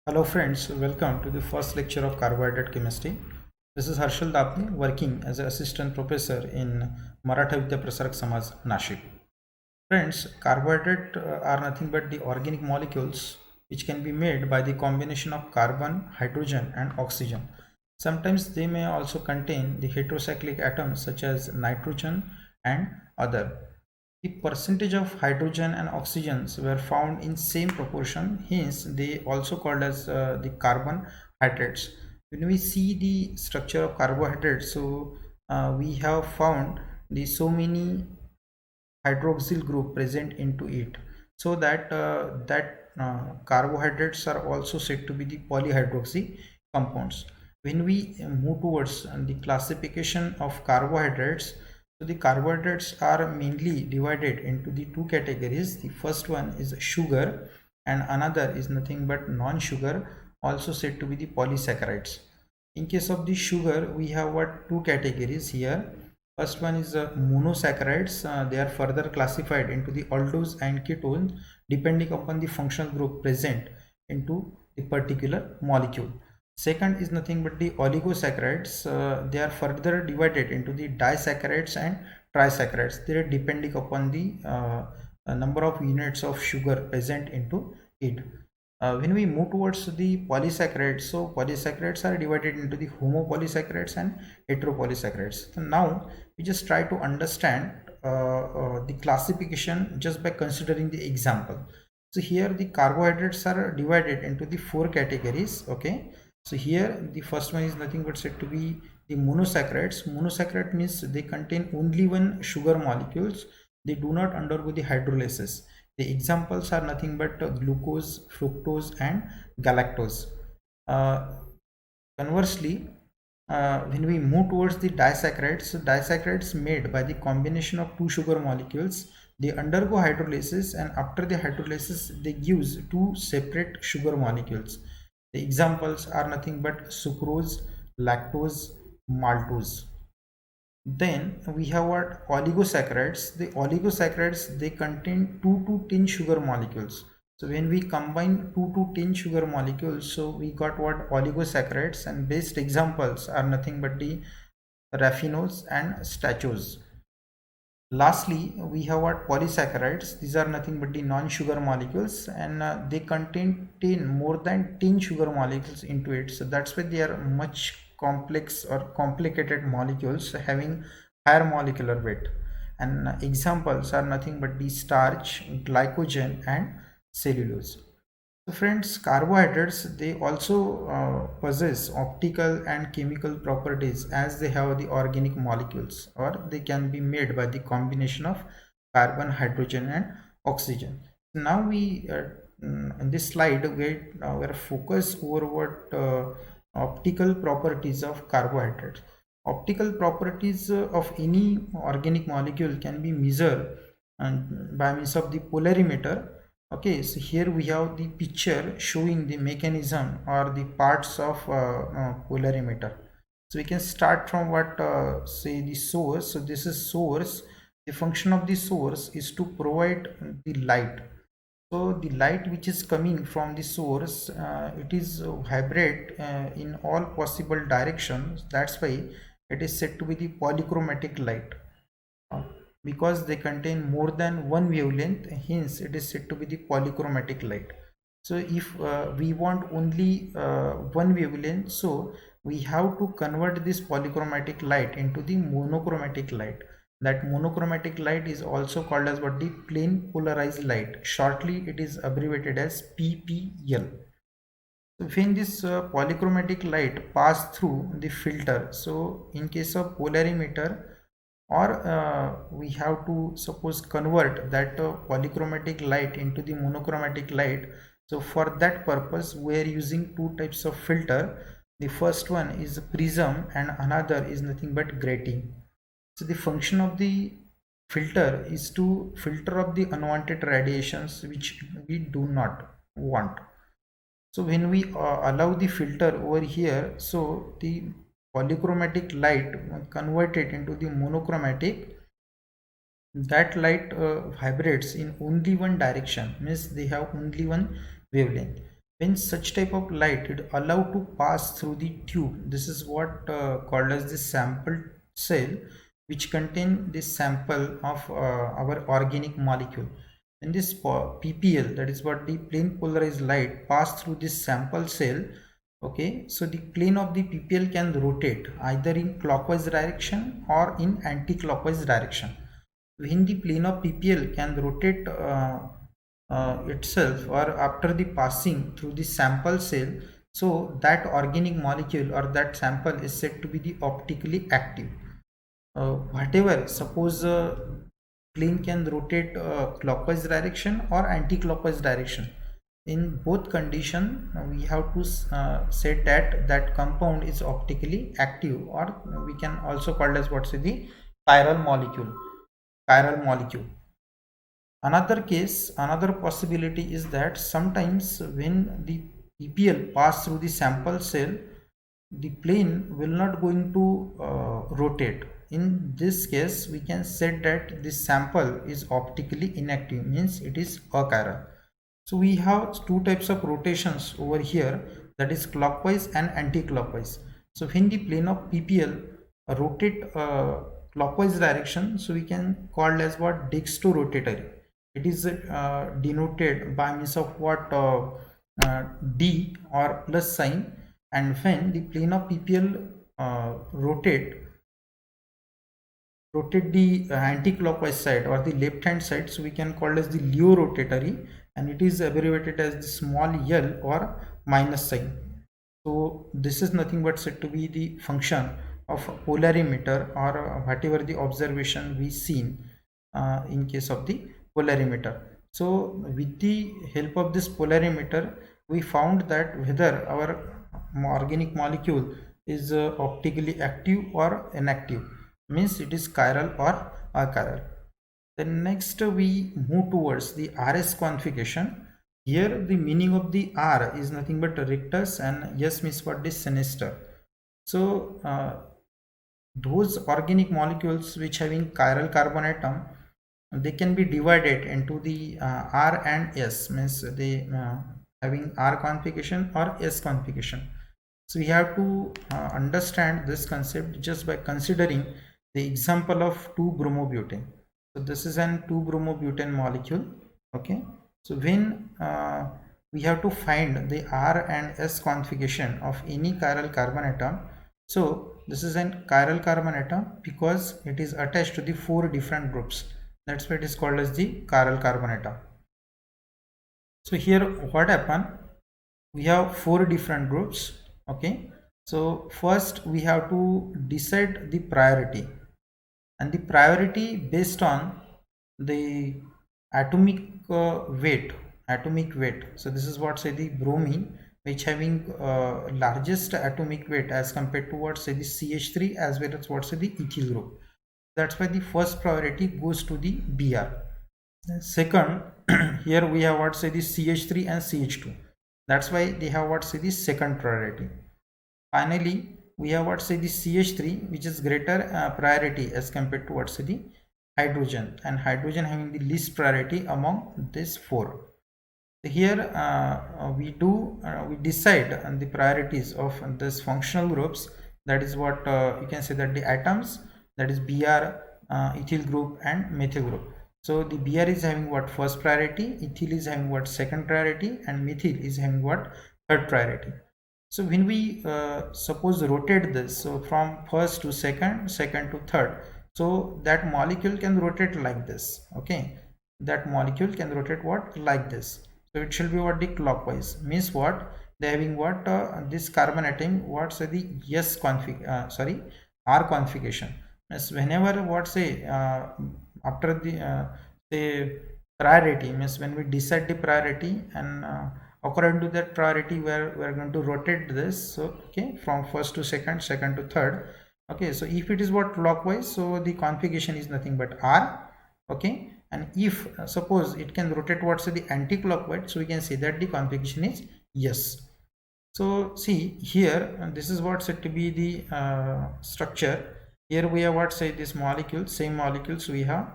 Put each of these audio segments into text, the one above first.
Hello friends, welcome to the first lecture of carbohydrate chemistry. This is Harshal Dapni working as an assistant professor in Maratha Vidya Prasarak Samaj, Nashik. Friends, carbohydrate are nothing but the organic molecules which can be made by the combination of carbon, hydrogen and oxygen. Sometimes they may also contain the heterocyclic atoms such as nitrogen and other. The percentage of hydrogen and oxygens were found in same proportion, hence they also called as the carbohydrates. When we see the structure of carbohydrates, we have found the so many hydroxyl group present into it, so that carbohydrates are also said to be the polyhydroxy compounds. When we move towards the classification of carbohydrates, so the carbohydrates are mainly divided into the two categories. The first one is sugar and another is nothing but non-sugar, also said to be the polysaccharides. In case of the sugar, we have what two categories here. First one is monosaccharides. They are further classified into the aldose and ketones depending upon the functional group present into the particular molecule. Second is nothing but the oligosaccharides. They are further divided into the disaccharides and trisaccharides. They are depending upon the number of units of sugar present into it. When we move towards the polysaccharides, so polysaccharides are divided into the homopolysaccharides and heteropolysaccharides. So now we just try to understand the classification just by considering the example. So here the carbohydrates are divided into the four categories. Okay, so here the first one is nothing but said to be the monosaccharides. Monosaccharide means they contain only one sugar molecules. They do not undergo the hydrolysis. The examples are nothing but glucose, fructose and galactose. Uh, Conversely, when we move towards the disaccharides, so disaccharides made by the combination of two sugar molecules, they undergo hydrolysis, and after the hydrolysis they gives two separate sugar molecules. The examples are nothing but sucrose, lactose, maltose. Then we have what oligosaccharides. The oligosaccharides, they contain 2 to 10 sugar molecules. So when we combine 2 to 10 sugar molecules, so we got what oligosaccharides, and best examples are nothing but the raffinose and stachose. Lastly, we have what polysaccharides. These are nothing but the non-sugar molecules, and they contain 10 more than 10 sugar molecules into it. So that's why they are much complex or complicated molecules having higher molecular weight. And examples are nothing but the starch, glycogen, and cellulose. So friends, carbohydrates, they also possess optical and chemical properties as they have the organic molecules, or they can be made by the combination of carbon, hydrogen and oxygen. Now in this slide we are focused over what optical properties of carbohydrates. Optical properties of any organic molecule can be measured by means of the polarimeter. Okay, so here we have the picture showing the mechanism or the parts of polarimeter. So we can start from what say the source. So this is source. The function of the source is to provide the light. So the light which is coming from the source, it is hybrid in all possible directions. That's why it is said to be the polychromatic light. Uh, because they contain more than one wavelength, hence it is said to be the polychromatic light. So if we want only one wavelength, so we have to convert this polychromatic light into the monochromatic light. That monochromatic light is also called as what the plane polarized light. Shortly it is abbreviated as PPL. So when this polychromatic light pass through the filter, so in case of polarimeter, or we have to suppose convert that polychromatic light into the monochromatic light. So for that purpose we are using two types of filter. The first one is prism and another is nothing but grating. So the function of the filter is to filter up the unwanted radiations which we do not want. So when we allow the filter over here, so the polychromatic light converted into the monochromatic, that light vibrates in only one direction, means they have only one wavelength. When such type of light is allowed to pass through the tube, this is what called as the sample cell, which contain this sample of our organic molecule. When this ppl, that is what the plane polarized light, pass through this sample cell, okay, so the plane of the ppl can rotate either in clockwise direction or in anti-clockwise direction. When the plane of ppl can rotate itself or after the passing through the sample cell, so that organic molecule or that sample is said to be the optically active. Whatever, suppose plane can rotate clockwise direction or anti-clockwise direction, in both condition we have to say that that compound is optically active, or we can also call as what's the chiral molecule. Chiral molecule. Another case, another possibility is that sometimes when the ppl pass through the sample cell, the plane will not going to rotate. In this case, we can say that this sample is optically inactive, means it is achiral. So we have two types of rotations over here, that is clockwise and anti-clockwise. So when the plane of ppl rotate clockwise direction, so we can call as what dextrorotatory. It is denoted by means of what d or plus sign. And when the plane of ppl rotate the anti-clockwise side or the left hand side, so we can call as the Leo rotatory, and it is abbreviated as the small l or minus sign. So this is nothing but said to be the function of polarimeter, or whatever the observation we seen in case of the polarimeter. So with the help of this polarimeter, we found that whether our organic molecule is optically active or inactive, means it is chiral or achiral. Then next we move towards the RS configuration. Here the meaning of the R is nothing but rictus, and S means what is sinister. So those organic molecules which having chiral carbon atom, they can be divided into the R and S, means they having R configuration or S configuration. So we have to understand this concept just by considering the example of 2-bromobutane. So this is an 2-bromobutane molecule. Okay, so when we have to find the R and S configuration of any chiral carbon atom, so this is an chiral carbon atom because it is attached to the 4 different groups. That's why it is called as the chiral carbon atom. So here what happened, we have 4 different groups. Okay, so first we have to decide the priority, and the priority based on the atomic weight. So this is what say the bromine, which having largest atomic weight as compared to what say the CH3 as well as what say the ethyl group. That's why the first priority goes to the Br. Second, here we have what say the CH3 and CH2. That's why they have what say the second priority. Finally, we have what say the CH3, which is greater priority as compared to what say the hydrogen, and hydrogen having the least priority among these 4. Here we decide on the priorities of this functional groups. That is what you can say that the atoms, that is Br, ethyl group and methyl group. So the Br is having what first priority, ethyl is having what second priority, and methyl is having what third priority. So when we suppose rotate this, so from first to second, second to third, so that molecule can rotate like this. Okay, that molecule can rotate what like this. So it shall be what the clockwise, means what they having what this carbon atom, what's the S config R configuration. Means whenever what say after the say priority, means when we decide the priority, and according to that priority we are going to rotate this. So okay, from first to second, second to third. Okay, so if it is what clockwise, so the configuration is nothing but R. Okay, and if suppose it can rotate what's the anti-clockwise, so we can say that the configuration is yes. So see here, and this is what said to be the structure. Here we have what say this molecule, same molecules we have.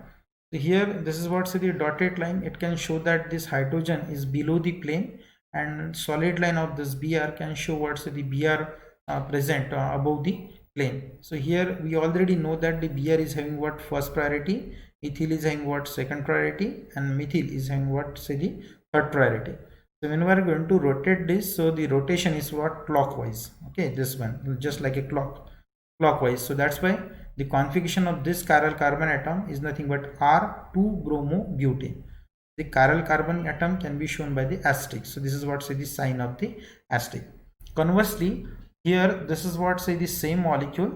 So here this is what say the dotted line. It can show that this hydrogen is below the plane, and solid line of this Br can show what's the Br present above the plane. So here we already know that the Br is having what first priority, ethyl is having what second priority, and methyl is having what say the third priority. So when we are going to rotate this, so the rotation is what clockwise. Okay, this one just like a clockwise. So that's why the configuration of this chiral carbon atom is nothing but R2-bromobutane. The chiral carbon atom can be shown by the asterisk. So this is what say the sign of the asterisk. Conversely, here this is what say the same molecule,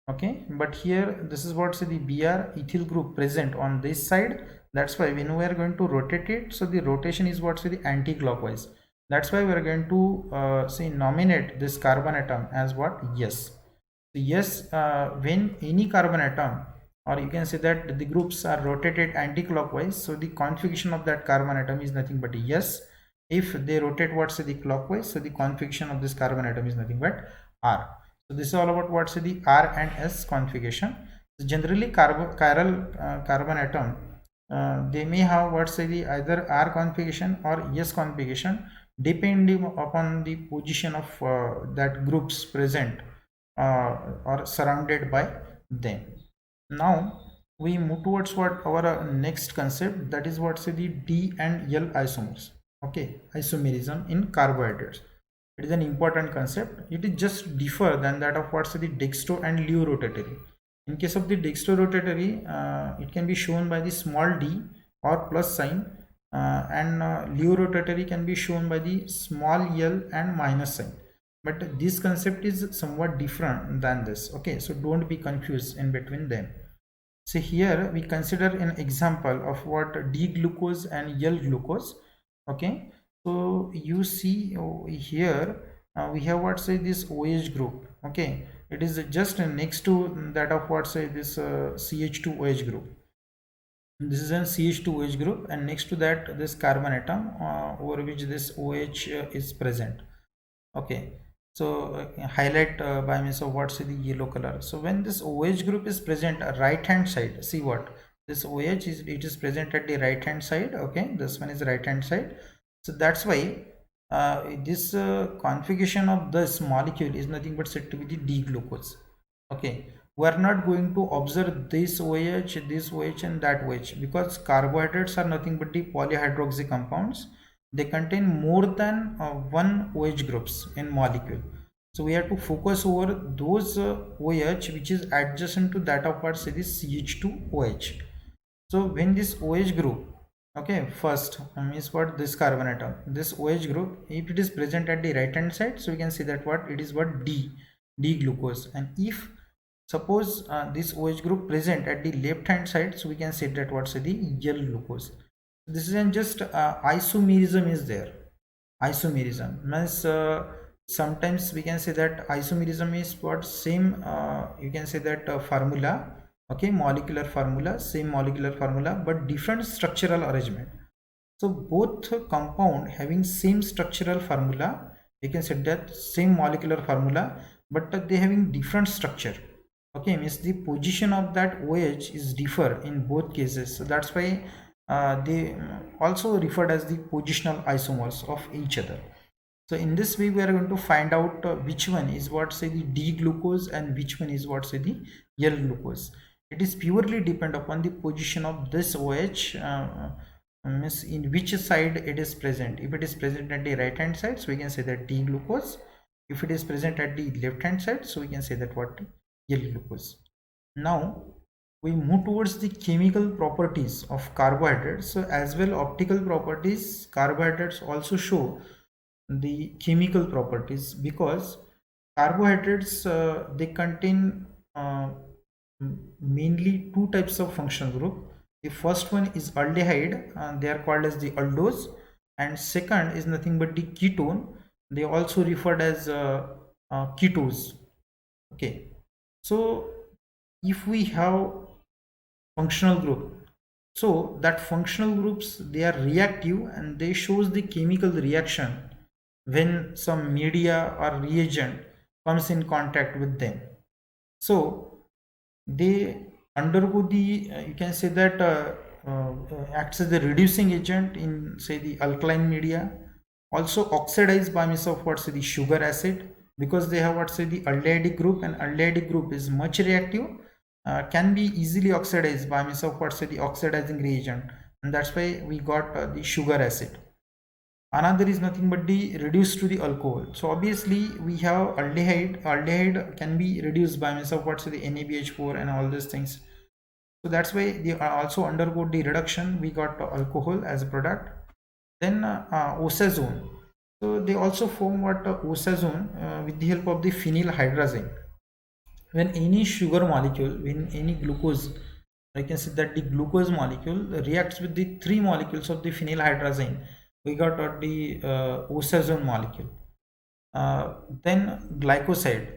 okay, but here this is what say the Br ethyl group present on this side. That's why when we are going to rotate it, so the rotation is what say the anti-clockwise. That's why we are going to say nominate this carbon atom as what? Yes. So yes, when any carbon atom, or you can say that the groups are rotated anti-clockwise, so the configuration of that carbon atom is nothing but a yes. If they rotate what's the clockwise, so the configuration of this carbon atom is nothing but R. So this is all about what's the R and S configuration. So generally chiral carbon atom, they may have what's the either R configuration or S configuration depending upon the position of that groups present or surrounded by them. Now we move towards what our next concept, that is what say the D and L isomers. Okay, isomerism in carbohydrates. It is an important concept. It is just differ than that of what's the dextro and leo rotatory. In case of the dextro rotatory, it can be shown by the small d or plus sign, and leo rotatory can be shown by the small l and minus sign. But this concept is somewhat different than this. Okay, so don't be confused in between them. So here we consider an example of what D glucose and L glucose. Okay, so you see here we have what say this OH group. Okay, it is just next to that of what say this CH2OH group. This is an CH2OH group, and next to that this carbon atom over which this OH is present. Okay, so highlight by means of what's the yellow color. So when this OH group is present right hand side, see what this OH is, it is present at the right hand side. Okay, this one is right hand side. So that's why this configuration of this molecule is nothing but said to be the D glucose. Okay, we are not going to observe this OH and that OH, because carbohydrates are nothing but the polyhydroxy compounds. They contain more than one OH groups in molecule. So we have to focus over those OH which is adjacent to that of what say this CH2OH. So when this OH group, okay, first means what this carbon atom, this OH group, if it is present at the right hand side, so we can see that what it is what D glucose, and if suppose this OH group present at the left hand side, so we can say that what's the L glucose. This is just isomerism is there. Isomerism means sometimes we can say that isomerism is what same you can say that formula, okay, molecular formula, same molecular formula but different structural arrangement. So both compound having same structural formula, we can say that same molecular formula, but they having different structure. Okay, means the position of that OH is differ in both cases. So that's why they also referred as the positional isomers of each other. So in this way we are going to find out which one is what say the D glucose and which one is what say the L glucose. It is purely depend upon the position of this OH, means in which side it is present. If it is present at the right hand side, so we can say that D glucose. If it is present at the left hand side, so we can say that what L glucose. Now we move towards the chemical properties of carbohydrates. So as well optical properties, carbohydrates also show the chemical properties, because carbohydrates they contain mainly two types of functional group. The first one is aldehyde, they are called as the aldose, and second is nothing but the ketone, they also referred as ketose. Okay, so if we have functional group, so that functional groups, they are reactive and they shows the chemical reaction when some media or reagent comes in contact with them. So they undergo the you can say that acts as the reducing agent in say the alkaline media, also oxidized by means of what's the sugar acid, because they have what's the aldehyde group, and aldehyde group is much reactive, can be easily oxidized by means of what's the oxidizing reagent, and that's why we got the sugar acid. Another is nothing but the reduced to the alcohol. So obviously we have aldehyde can be reduced by means of what's the NaBH4 and all these things. So that's why they also undergo the reduction. We got alcohol as a product. Then osazone. So they also form what osazone with the help of the phenylhydrazine. When any sugar molecule, when any glucose, I can say that the glucose molecule reacts with the three molecules of the phenylhydrazine, we got the osazone molecule. Then glycoside.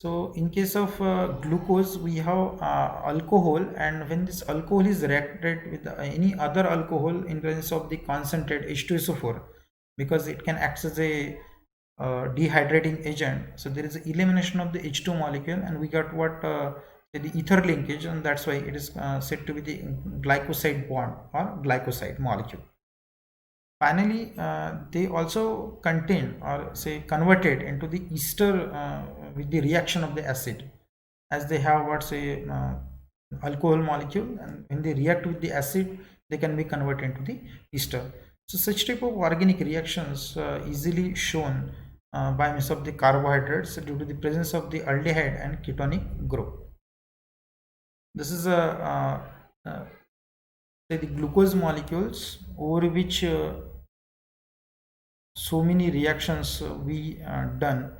So in case of glucose, we have alcohol, and when this alcohol is reacted with any other alcohol in presence of the concentrate H2SO4, because it can act as a dehydrating agent, so there is elimination of the H2 molecule, and we got what the ether linkage, and that's why it is said to be the glycoside bond or glycoside molecule. Finally, they also contain or say converted into the ester with the reaction of the acid, as they have what say alcohol molecule, and when they react with the acid, they can be converted into the ester. So such type of organic reactions easily shown by means of the carbohydrates due to the presence of the aldehyde and ketonic group. This is say the glucose molecules over which so many reactions we done.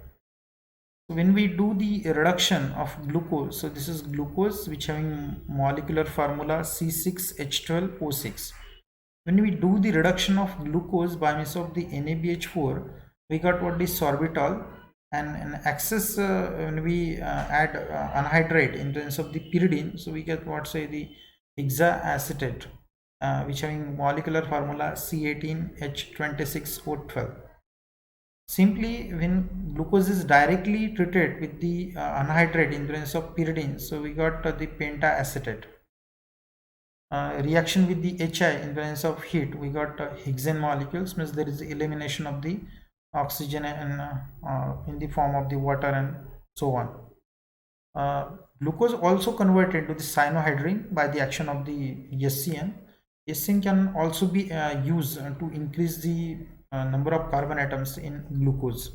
So when we do the reduction of glucose, so this is glucose which having molecular formula C6H12O6. When we do the reduction of glucose by means of the NaBH4, we got what is sorbitol, and in excess when we add anhydride in terms of the pyridine, so we get what say the hexaacetate, which having molecular formula C18H26O12. Simply when glucose is directly treated with the anhydride in presence of pyridine, so we got the pentaacetate. Reaction with the HI in presence of heat, we got hexane molecules, means there is elimination of the oxygen and in the form of the water and so on. Glucose also converted to the cyanohydrin by the action of the SCN. SCN can also be used to increase the number of carbon atoms in glucose.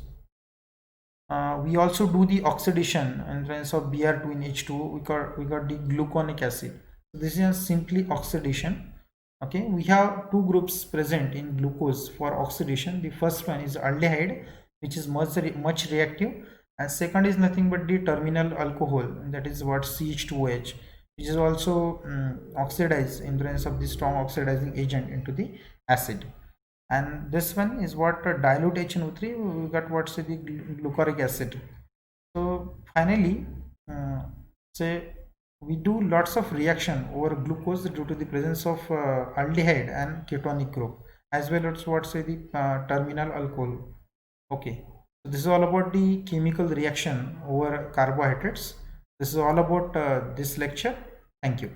We also do the oxidation in terms of Br2 in H2O. We got the gluconic acid. So this is simply oxidation. Okay, we have two groups present in glucose for oxidation. The first one is aldehyde, which is much reactive, and second is nothing but the terminal alcohol, that is what CH2OH, which is also oxidized in presence of the strong oxidizing agent into the acid. And this one is what dilute HNO3, we got what's the glucuric acid. So finally, say we do lots of reaction over glucose due to the presence of aldehyde and ketonic group, as well as what say the terminal alcohol. Okay, so this is all about the chemical reaction over carbohydrates. This is all about this lecture. Thank you.